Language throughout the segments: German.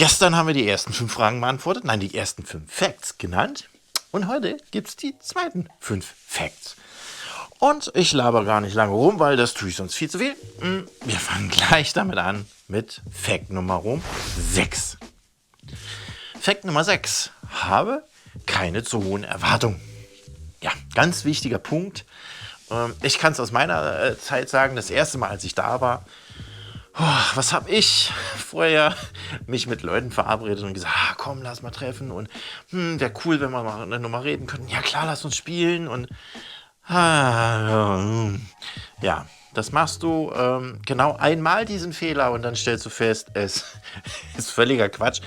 Gestern haben wir die ersten 5 Fragen beantwortet, nein, die ersten 5 Facts genannt. Und heute gibt es die zweiten 5 Facts. Und ich laber gar nicht lange rum, weil das tue ich sonst viel zu viel. Wir fangen gleich damit an mit Fact Nummer 6. Fact Nummer 6. Habe keine zu hohen Erwartungen. Ja, ganz wichtiger Punkt. Ich kann es aus meiner Zeit sagen, das erste Mal, als ich da war, was habe ich vorher mich mit Leuten verabredet und gesagt, komm, lass mal treffen und wäre cool, wenn wir mal nochmal reden könnten. Ja klar, lass uns spielen und ja, das machst du genau einmal diesen Fehler und dann stellst du fest, es ist völliger Quatsch,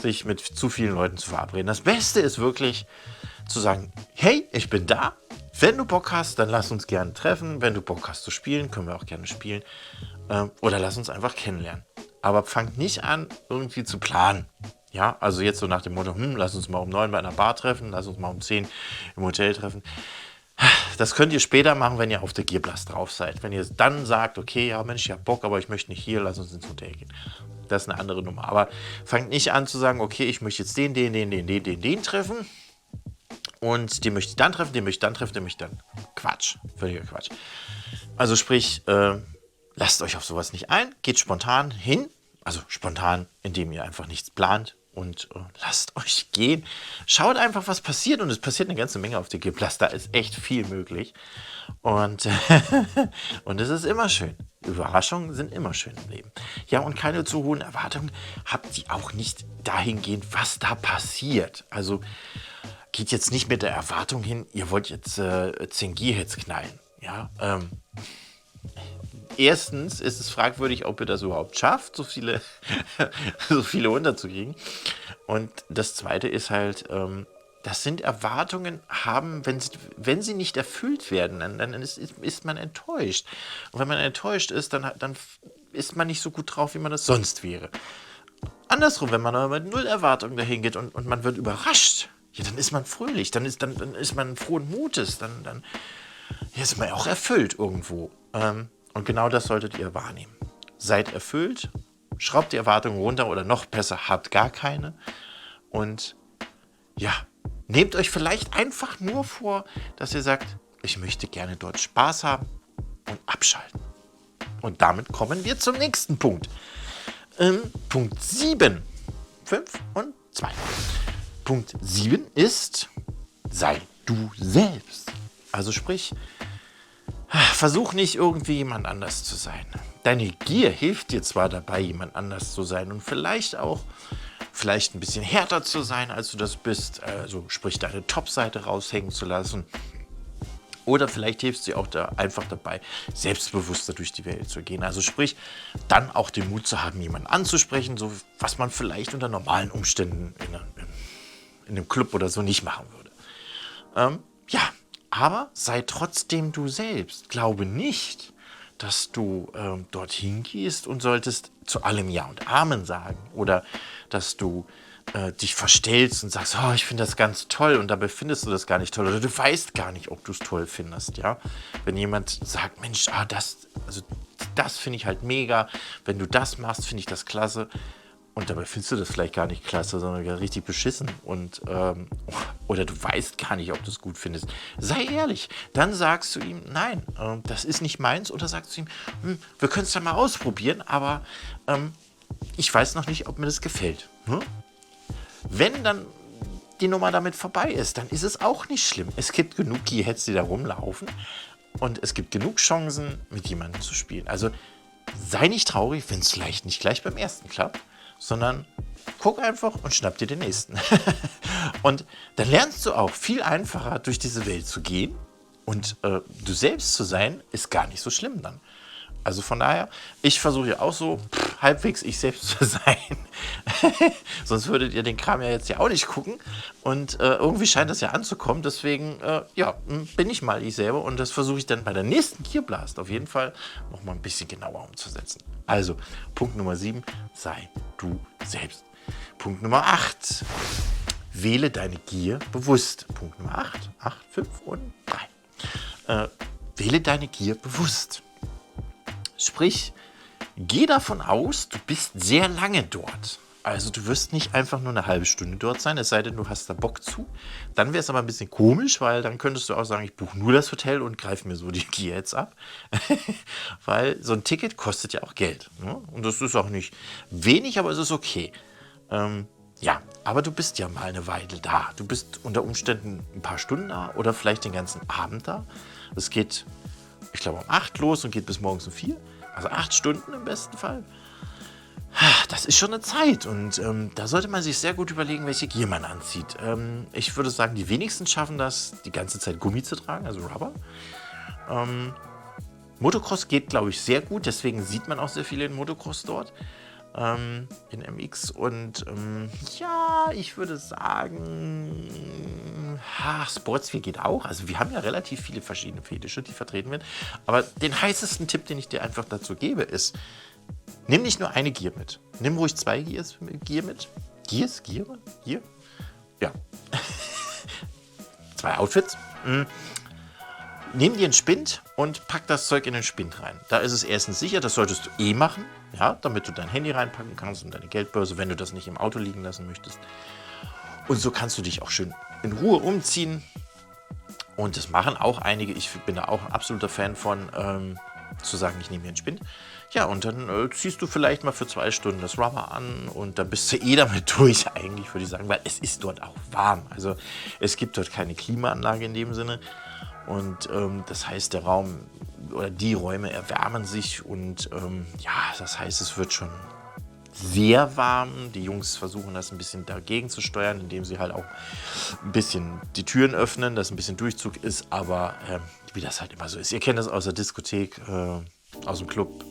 sich mit zu vielen Leuten zu verabreden. Das Beste ist wirklich zu sagen, hey, ich bin da. Wenn du Bock hast, dann lass uns gerne treffen. Wenn du Bock hast zu spielen, können wir auch gerne spielen. Oder lass uns einfach kennenlernen. Aber fang nicht an, irgendwie zu planen. Ja, also jetzt so nach dem Motto, lass uns mal um 9 bei einer Bar treffen, lass uns mal um 10 im Hotel treffen. Das könnt ihr später machen, wenn ihr auf der Gearblast drauf seid. Wenn ihr dann sagt, okay, ja Mensch, ich hab Bock, aber ich möchte nicht hier, lass uns ins Hotel gehen. Das ist eine andere Nummer. Aber fangt nicht an zu sagen, okay, ich möchte jetzt den treffen. Und den möchte ich dann treffen, den möchte ich dann treffen, den möchte ich dann. Quatsch. Völliger Quatsch. Also sprich, lasst euch auf sowas nicht ein, geht spontan hin. Also spontan, indem ihr einfach nichts plant. Und lasst euch gehen. Schaut einfach, was passiert. Und es passiert eine ganze Menge auf der Gearblast. Da ist echt viel möglich. Und, und es ist immer schön. Überraschungen sind immer schön im Leben. Ja, und keine zu hohen Erwartungen habt ihr auch nicht dahingehend, was da passiert. Also geht jetzt nicht mit der Erwartung hin, ihr wollt jetzt 10 Gearheads knallen. Ja, erstens ist es fragwürdig, ob ihr das überhaupt schafft, so viele unterzukriegen. Und das Zweite ist halt, das sind Erwartungen haben, wenn sie nicht erfüllt werden, dann ist man enttäuscht. Und wenn man enttäuscht ist, dann ist man nicht so gut drauf, wie man das sonst wäre. Andersrum, wenn man aber mit 0 Erwartungen dahin geht und man wird überrascht, ja, dann ist man fröhlich, dann ist man frohen Mutes, dann ist man auch erfüllt irgendwo. Und genau das solltet ihr wahrnehmen. Seid erfüllt, schraubt die Erwartungen runter oder noch besser, habt gar keine. Und ja, nehmt euch vielleicht einfach nur vor, dass ihr sagt, ich möchte gerne dort Spaß haben und abschalten. Und damit kommen wir zum nächsten Punkt. Punkt 7. 5 und 2. Punkt 7 ist, sei du selbst. Also sprich, versuch nicht irgendwie jemand anders zu sein. Deine Gier hilft dir zwar dabei, jemand anders zu sein und vielleicht ein bisschen härter zu sein, als du das bist. Also sprich, deine Top-Seite raushängen zu lassen. Oder vielleicht hilft sie auch einfach dabei, selbstbewusster durch die Welt zu gehen. Also sprich, dann auch den Mut zu haben, jemanden anzusprechen, so was man vielleicht unter normalen Umständen in einem Club oder so nicht machen würde. Aber sei trotzdem du selbst. Glaube nicht, dass du dorthin gehst und solltest zu allem Ja und Amen sagen. Oder dass du dich verstellst und sagst, ich finde das ganz toll und dabei findest du das gar nicht toll. Oder du weißt gar nicht, ob du es toll findest. Ja? Wenn jemand sagt, Mensch, das finde ich halt mega. Wenn du das machst, finde ich das klasse. Und dabei findest du das vielleicht gar nicht klasse, sondern gar richtig beschissen. Oder du weißt gar nicht, ob du es gut findest. Sei ehrlich. Dann sagst du ihm, nein, das ist nicht meins. Oder sagst du ihm, wir können es ja mal ausprobieren, aber ich weiß noch nicht, ob mir das gefällt. Wenn dann die Nummer damit vorbei ist, dann ist es auch nicht schlimm. Es gibt genug Gearheads, die da rumlaufen. Und es gibt genug Chancen, mit jemandem zu spielen. Also sei nicht traurig, wenn es vielleicht nicht gleich beim ersten klappt, sondern guck einfach und schnapp dir den nächsten. Und dann lernst du auch viel einfacher durch diese Welt zu gehen. Und du selbst zu sein, ist gar nicht so schlimm dann. Also von daher, ich versuche ja auch so halbwegs ich selbst zu sein. Sonst würdet ihr den Kram ja jetzt ja auch nicht gucken. Und irgendwie scheint das ja anzukommen. Deswegen, bin ich mal ich selber. Und das versuche ich dann bei der nächsten Gearblast auf jeden Fall noch mal ein bisschen genauer umzusetzen. Also, Punkt Nummer 7, sei du selbst. Punkt Nummer 8, wähle deine Gier bewusst. Punkt Nummer 8, 5 und 3. Wähle deine Gier bewusst. Sprich, geh davon aus, du bist sehr lange dort. Also du wirst nicht einfach nur eine halbe Stunde dort sein, es sei denn, du hast da Bock zu. Dann wäre es aber ein bisschen komisch, weil dann könntest du auch sagen, ich buche nur das Hotel und greife mir so die Gier jetzt ab. Weil so ein Ticket kostet ja auch Geld. Ne? Und das ist auch nicht wenig, aber es ist okay. Ja, aber du bist ja mal eine Weile da. Du bist unter Umständen ein paar Stunden da oder vielleicht den ganzen Abend da. Es geht, ich glaube, um 8 los und geht bis morgens um 4. Also 8 Stunden im besten Fall. Das ist schon eine Zeit und da sollte man sich sehr gut überlegen, welche Gier man anzieht. Ich würde sagen, die wenigsten schaffen das, die ganze Zeit Gummi zu tragen, also Rubber. Motocross geht, glaube ich, sehr gut, deswegen sieht man auch sehr viele in Motocross dort, in MX. Und ja, ich würde sagen, Sportsgear geht auch. Also wir haben ja relativ viele verschiedene Fetische, die vertreten werden. Aber den heißesten Tipp, den ich dir einfach dazu gebe, ist, nimm nicht nur eine Gier mit. Nimm ruhig 2 Gier mit. Gears? Gier? Gier? Ja. 2 Outfits. Nimm dir einen Spind und pack das Zeug in den Spind rein. Da ist es erstens sicher, das solltest du machen, ja, damit du dein Handy reinpacken kannst und deine Geldbörse, wenn du das nicht im Auto liegen lassen möchtest. Und so kannst du dich auch schön in Ruhe umziehen. Und das machen auch einige. Ich bin da auch ein absoluter Fan von, zu sagen, ich nehme mir einen Spind. Ja, und dann ziehst du vielleicht mal für 2 Stunden das Rubber an und dann bist du damit durch eigentlich, würde ich sagen, weil es ist dort auch warm. Also es gibt dort keine Klimaanlage in dem Sinne. Und das heißt, der Raum oder die Räume erwärmen sich und ja, das heißt, es wird schon sehr warm. Die Jungs versuchen das ein bisschen dagegen zu steuern, indem sie halt auch ein bisschen die Türen öffnen, dass ein bisschen Durchzug ist, aber wie das halt immer so ist. Ihr kennt das aus der Diskothek, aus dem Club,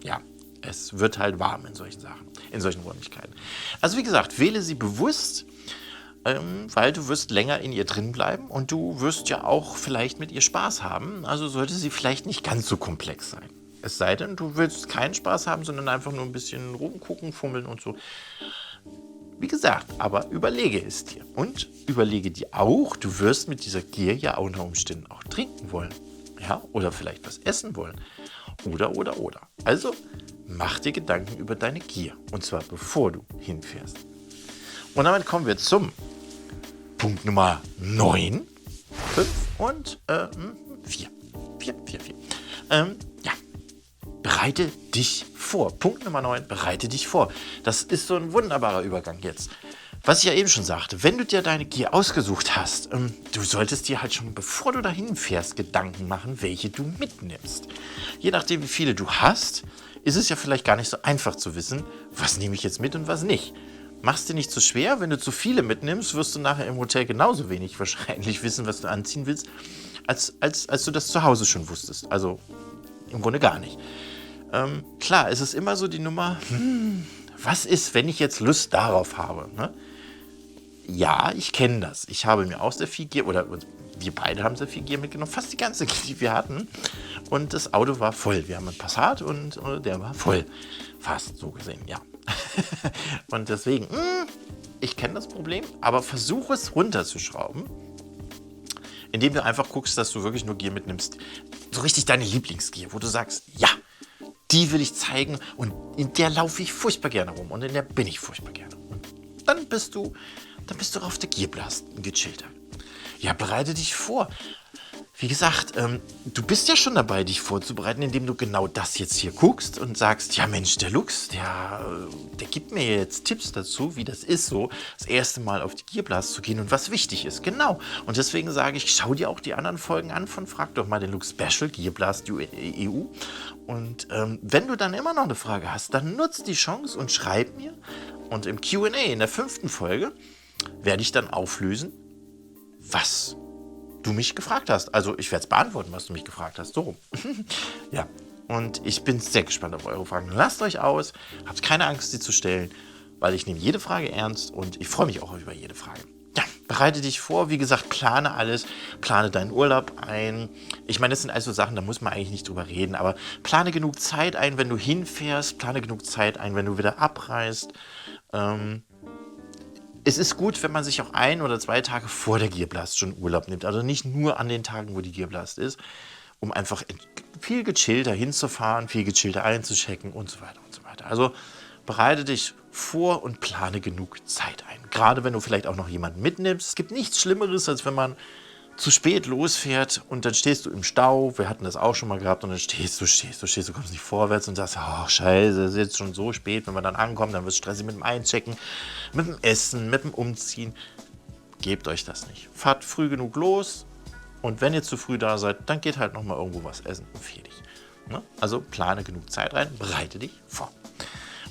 ja, es wird halt warm in solchen Sachen, in solchen Räumlichkeiten. Also wie gesagt, wähle sie bewusst, weil du wirst länger in ihr drin bleiben und du wirst ja auch vielleicht mit ihr Spaß haben. Also sollte sie vielleicht nicht ganz so komplex sein. Es sei denn, du willst keinen Spaß haben, sondern einfach nur ein bisschen rumgucken, fummeln und so. Wie gesagt, aber überlege es dir. Und überlege dir auch, du wirst mit dieser Gier ja unter Umständen auch trinken wollen. Ja, oder vielleicht was essen wollen. Oder. Also mach dir Gedanken über deine Gier. Und zwar bevor du hinfährst. Und damit kommen wir zum Punkt Nummer 9, 5 und 4. 4. Ja, bereite dich vor. Punkt Nummer 9, bereite dich vor. Das ist so ein wunderbarer Übergang jetzt. Was ich ja eben schon sagte, wenn du dir deine Gier ausgesucht hast, du solltest dir halt schon, bevor du dahin fährst, Gedanken machen, welche du mitnimmst. Je nachdem, wie viele du hast, ist es ja vielleicht gar nicht so einfach zu wissen, was nehme ich jetzt mit und was nicht. Mach's dir nicht zu schwer, wenn du zu viele mitnimmst, wirst du nachher im Hotel genauso wenig wahrscheinlich wissen, was du anziehen willst, als du das zu Hause schon wusstest. Also im Grunde gar nicht. Klar, es ist immer so die Nummer, was ist, wenn ich jetzt Lust darauf habe? Ne? Ja, ich kenne das. Ich habe mir auch sehr viel Gier, oder wir beide haben sehr viel Gier mitgenommen, fast die ganze Gier, die wir hatten. Und das Auto war voll. Wir haben einen Passat und der war voll. Fast so gesehen, ja. Und deswegen, ich kenne das Problem, aber versuche es runterzuschrauben, indem du einfach guckst, dass du wirklich nur Gier mitnimmst. So richtig deine Lieblingsgier, wo du sagst, ja, die will ich zeigen und in der laufe ich furchtbar gerne rum und in der bin ich furchtbar gerne. Und dann bist du auf der Gierblast gechillter. Ja, bereite dich vor. Wie gesagt, du bist ja schon dabei, dich vorzubereiten, indem du genau das jetzt hier guckst und sagst, ja Mensch, der Lux, der gibt mir jetzt Tipps dazu, wie das ist, so das erste Mal auf die Gierblast zu gehen und was wichtig ist. Genau. Und deswegen sage ich, schau dir auch die anderen Folgen an von Frag doch mal den Lux Special, Gierblast EU. Und wenn du dann immer noch eine Frage hast, dann nutz die Chance und schreib mir. Und im Q&A in der 5. Folge werde ich dann auflösen, was du mich gefragt hast. Also ich werde es beantworten, was du mich gefragt hast. So rum. Ja, und ich bin sehr gespannt auf eure Fragen. Lasst euch aus, habt keine Angst, sie zu stellen, weil ich nehme jede Frage ernst und ich freue mich auch über jede Frage. Ja, bereite dich vor, wie gesagt, plane alles, plane deinen Urlaub ein. Ich meine, das sind also Sachen, da muss man eigentlich nicht drüber reden, aber plane genug Zeit ein, wenn du hinfährst, plane genug Zeit ein, wenn du wieder abreist. Es ist gut, wenn man sich auch 1 oder 2 Tage vor der Gierblast schon Urlaub nimmt. Also nicht nur an den Tagen, wo die Gierblast ist, um einfach viel gechillter hinzufahren, viel gechillter einzuchecken und so weiter und so weiter. Also bereite dich vor und plane genug Zeit ein. Gerade wenn du vielleicht auch noch jemanden mitnimmst. Es gibt nichts Schlimmeres, als wenn man zu spät losfährt und dann stehst du im Stau. Wir hatten das auch schon mal gehabt und dann stehst du, kommst nicht vorwärts und sagst, oh scheiße, es ist jetzt schon so spät. Wenn wir dann ankommen, dann wird es stressig mit dem Einchecken, mit dem Essen, mit dem Umziehen. Gebt euch das nicht. Fahrt früh genug los und wenn ihr zu früh da seid, dann geht halt nochmal irgendwo was essen und fertig. Ne? Also plane genug Zeit rein, bereite dich vor.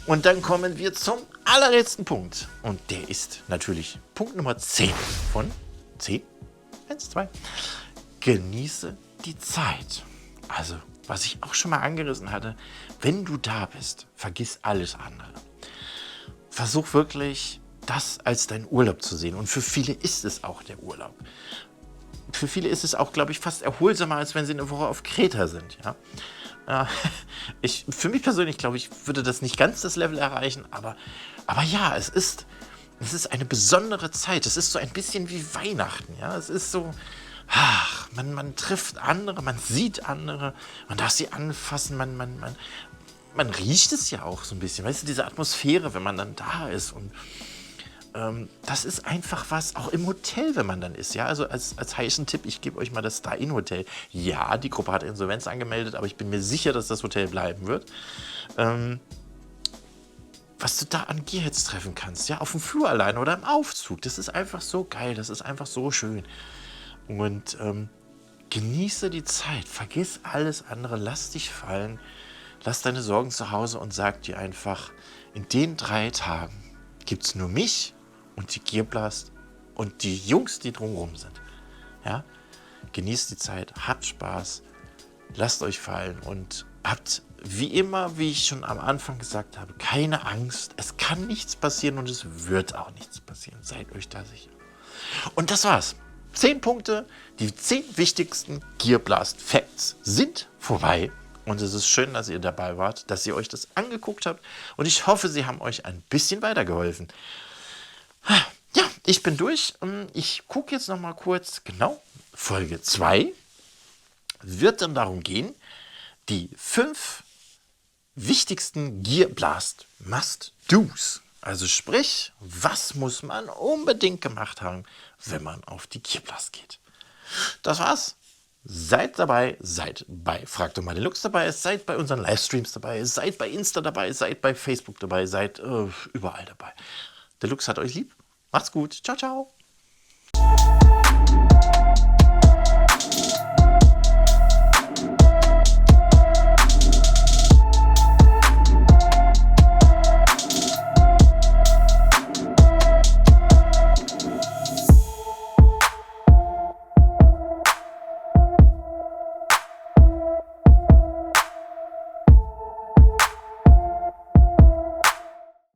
Und dann kommen wir zum allerletzten Punkt. Und der ist natürlich Punkt Nummer 10 von 10. 1, 2. Genieße die Zeit. Also, was ich auch schon mal angerissen hatte, wenn du da bist, vergiss alles andere. Versuch wirklich, das als dein Urlaub zu sehen. Und für viele ist es auch der Urlaub. Für viele ist es auch, glaube ich, fast erholsamer, als wenn sie eine Woche auf Kreta sind. Ja? Für mich persönlich, glaube ich, würde das nicht ganz das Level erreichen, aber ja, es ist eine besondere Zeit. Es ist so ein bisschen wie Weihnachten. Ja? Es ist so, man trifft andere, man sieht andere, man darf sie anfassen, man riecht es ja auch so ein bisschen. Weißt du, diese Atmosphäre, wenn man dann da ist und das ist einfach was, auch im Hotel, wenn man dann ist. Ja, also als heißen Tipp, ich gebe euch mal das Star-Inn-Hotel. Ja, die Gruppe hat Insolvenz angemeldet, aber ich bin mir sicher, dass das Hotel bleiben wird. Was du da an Gearheads treffen kannst, ja, auf dem Flur allein oder im Aufzug. Das ist einfach so geil, das ist einfach so schön. Und genieße die Zeit, vergiss alles andere, lass dich fallen, lass deine Sorgen zu Hause und sag dir einfach, in den 3 Tagen gibt es nur mich und die Gearblast und die Jungs, die drumherum sind. Ja? Genießt die Zeit, habt Spaß, lasst euch fallen und habt wie immer, wie ich schon am Anfang gesagt habe, keine Angst. Es kann nichts passieren und es wird auch nichts passieren. Seid euch da sicher. Und das war's. 10 Punkte, die 10 wichtigsten Gearblast Facts sind vorbei. Und es ist schön, dass ihr dabei wart, dass ihr euch das angeguckt habt. Und ich hoffe, sie haben euch ein bisschen weitergeholfen. Ja, ich bin durch. Ich gucke jetzt noch mal kurz. Genau, Folge 2 wird dann darum gehen, die 5 wichtigsten Gearblast Must-Dos. Also sprich, was muss man unbedingt gemacht haben, wenn man auf die Gearblast geht. Das war's. Seid dabei, seid bei Frag doch mal Deluxe dabei, seid bei unseren Livestreams dabei, seid bei Insta dabei, seid bei Facebook dabei, seid überall dabei. Deluxe hat euch lieb. Macht's gut. Ciao, ciao.